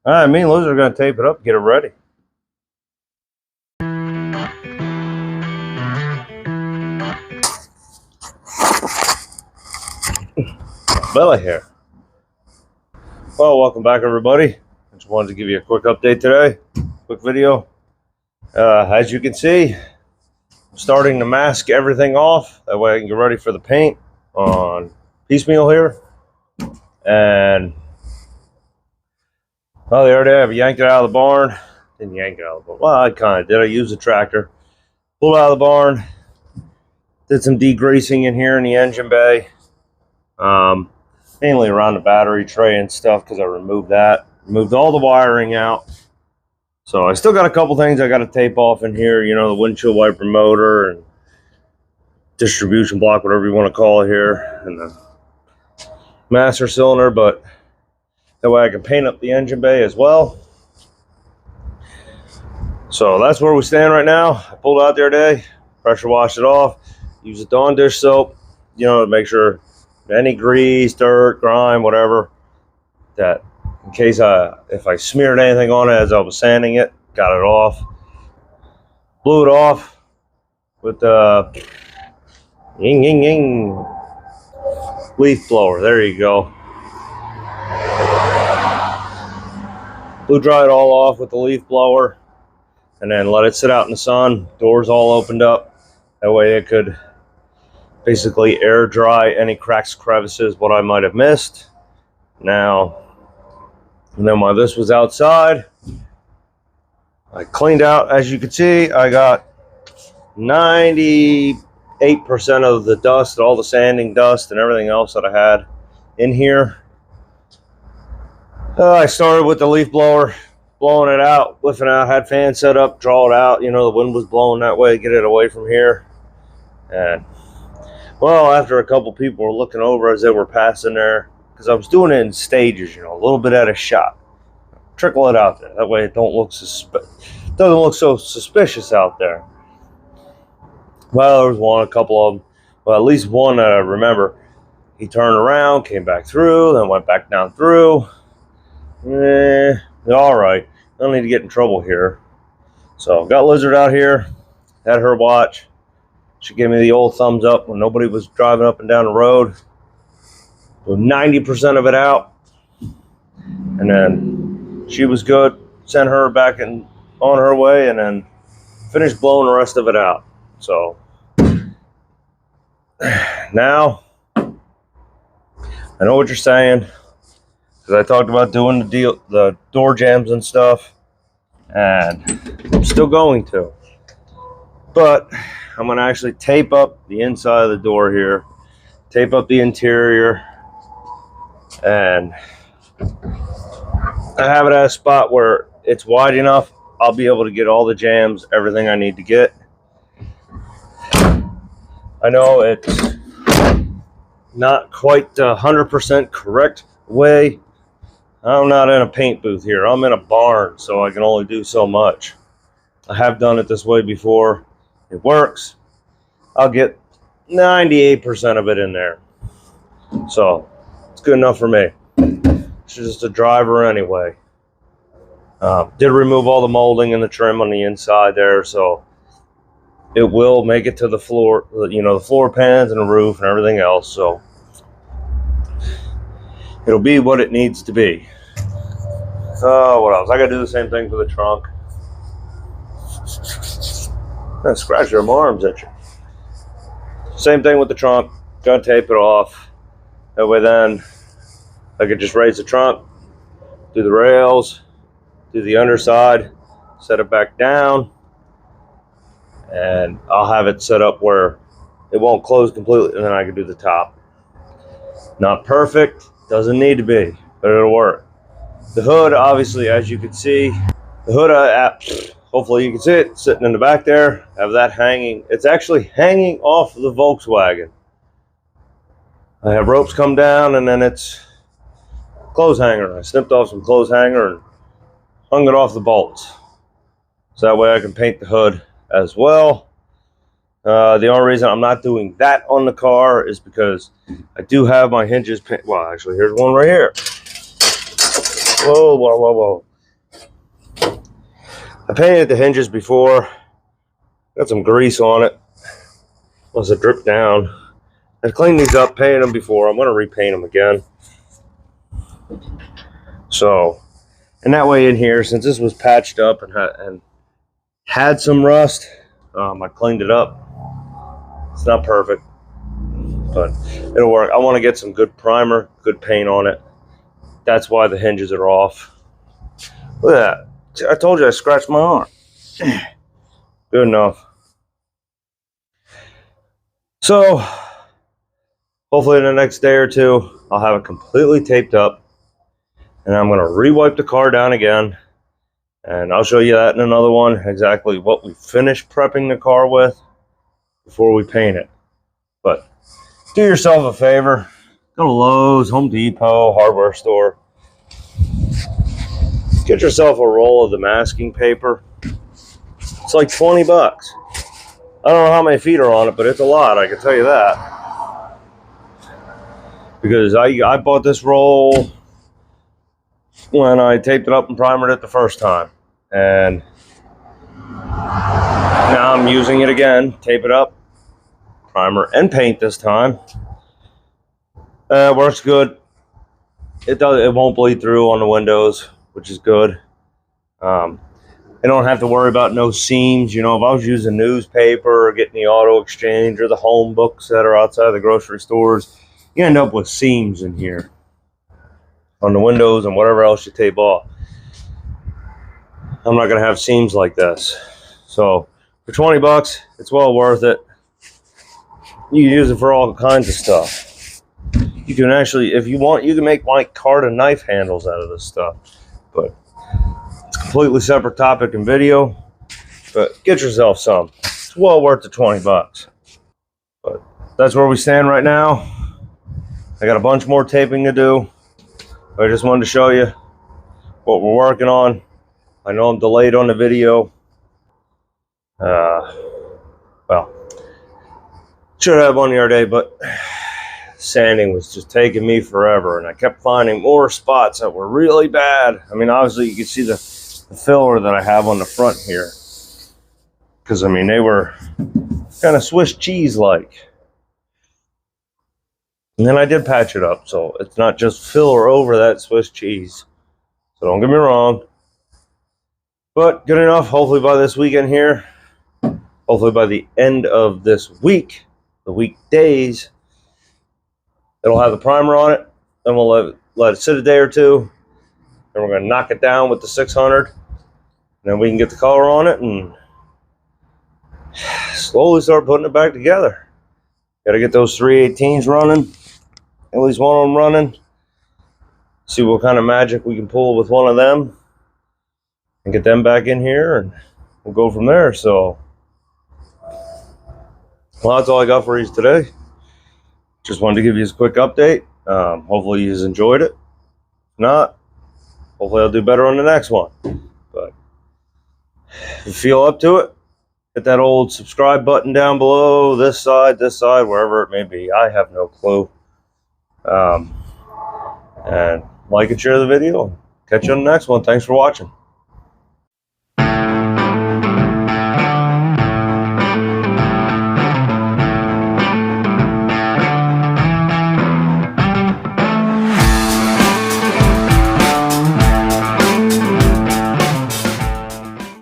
All right, me and Liz are going to tape it up, get it ready. Bella here. Well, welcome back, everybody. I just wanted to give you a quick update today. Quick video. As you can see, I'm starting to mask everything off. That way I can get ready for the paint on piecemeal here. And, well, the other day I've yanked it out of the barn. Didn't yank it out of the barn. Well, I kind of did. I used the tractor. Pulled it out of the barn. Did some degreasing in here in the engine bay. Mainly around the battery tray and stuff because I removed that. Removed all the wiring out. So I still got a couple things I got to tape off in here. You know, the windshield wiper motor and distribution block, whatever you want to call it here. And the master cylinder, but that way I can paint up the engine bay as well. So that's where we stand right now. I pulled it out the other day, pressure washed it off, use the Dawn dish soap, you know, to make sure any grease, dirt, grime, whatever, that in case if I smeared anything on it as I was sanding it, got it off. Blew it off with the ying ying ying leaf blower. There you go. Blew dry it all off with the leaf blower and then let it sit out in the sun. Doors all opened up. That way it could basically air dry any cracks, crevices, what I might have missed. Now, and then while this was outside, I cleaned out. As you can see, I got 98% of the dust, all the sanding dust and everything else that I had in here. I started with the leaf blower, blowing it out, lifting it out, had fan set up, draw it out. You know, the wind was blowing that way, get it away from here. And well, after a couple people were looking over as they were passing there, because I was doing it in stages, you know, a little bit at a shot. Trickle it out there. That way it doesn't look so suspicious out there. Well, there was a couple of them. Well, at least one that I remember. He turned around, came back through, then went back down through. All right. I don't need to get in trouble here. So, got Lizard out here. Had her watch. She gave me the old thumbs up when nobody was driving up and down the road. With 90% of it out. And then she was good. Sent her back on her way and then finished blowing the rest of it out. So now I know what you're saying. Because I talked about doing the door jambs and stuff. And I'm still going to. But I'm going to actually tape up the inside of the door here, tape up the interior, and I have it at a spot where it's wide enough. I'll be able to get all the jams, everything I need to get. I know it's not quite the 100% correct way. I'm not in a paint booth here. I'm in a barn, so I can only do so much. I have done it this way before. It works. I'll get 98% of it in there. So it's good enough for me. It's just a driver anyway. Did remove all the molding and the trim on the inside there, so it will make it to the floor, you know, the floor pans and the roof and everything else. So it'll be what it needs to be. What else? I gotta do the same thing for the trunk. I scratch your arms at you. Same thing with the trunk. Gotta tape it off. That way then I could just raise the trunk, do the rails, do the underside, set it back down, and I'll have it set up where it won't close completely, and then I can do the top. Not perfect, doesn't need to be, but it'll work. The hood, obviously, as you can see, the hood, hopefully you can see it sitting in the back there. Have that hanging. It's actually hanging off the Volkswagen. I have ropes come down, and then it's clothes hanger. I snipped off some clothes hanger and hung it off the bolts. So that way I can paint the hood as well. The only reason I'm not doing that on the car is because I do have my hinges. Well, actually, here's one right here. Whoa, whoa, whoa, whoa. I painted the hinges before. Got some grease on it. Once it dripped down. I cleaned these up, painted them before. I'm going to repaint them again. So, and that way in here, since this was patched up and had some rust, I cleaned it up. It's not perfect, but it'll work. I want to get some good primer, good paint on it. That's why the hinges are off. Look at that. I told you I scratched my arm. Good enough. So, hopefully in the next day or two, I'll have it completely taped up. And I'm going to re-wipe the car down again. And I'll show you that in another one, exactly what we finished prepping the car with before we paint it. But do yourself a favor. Go to Lowe's, Home Depot, hardware store. Get yourself a roll of the masking paper. It's like 20 bucks. I don't know how many feet are on it, but it's a lot, I can tell you that. Because I bought this roll when I taped it up and primered it the first time. And now I'm using it again. Tape it up, primer, and paint this time. Works good. It won't bleed through on the windows, which is good. I don't have to worry about no seams. You know, if I was using newspaper or getting the auto exchange or the home books that are outside the grocery stores, you end up with seams in here on the windows and whatever else you tape off. I'm not going to have seams like this. So for 20 bucks, it's well worth it. You can use it for all kinds of stuff. You can actually, if you want, you can make like card and knife handles out of this stuff. But it's a completely separate topic and video. But get yourself some. It's well worth the 20 bucks. But that's where we stand right now. I got a bunch more taping to do. I just wanted to show you what we're working on. I know I'm delayed on the video. Well, should have one the other day, but sanding was just taking me forever, and I kept finding more spots that were really bad. I mean, obviously you can see the filler that I have on the front here, because I mean they were kind of Swiss cheese like. And then I did patch it up, so it's not just filler over that Swiss cheese. So don't get me wrong. But good enough, hopefully by this weekend here. Hopefully by the end of this week, the weekdays, it'll have the primer on it. Then we'll let it sit a day or two. Then we're going to knock it down with the 600. And then we can get the color on it and slowly start putting it back together. Got to get those 318s running. At least one of them running. See what kind of magic we can pull with one of them. And get them back in here, and we'll go from there. So, well, that's all I got for you today. Just wanted to give you a quick update. Hopefully you enjoyed it. If not, hopefully I'll do better on the next one. But if you feel up to it, hit that old subscribe button down below, this side, wherever it may be. I have no clue. And like and share the video. Catch you on the next one. Thanks for watching.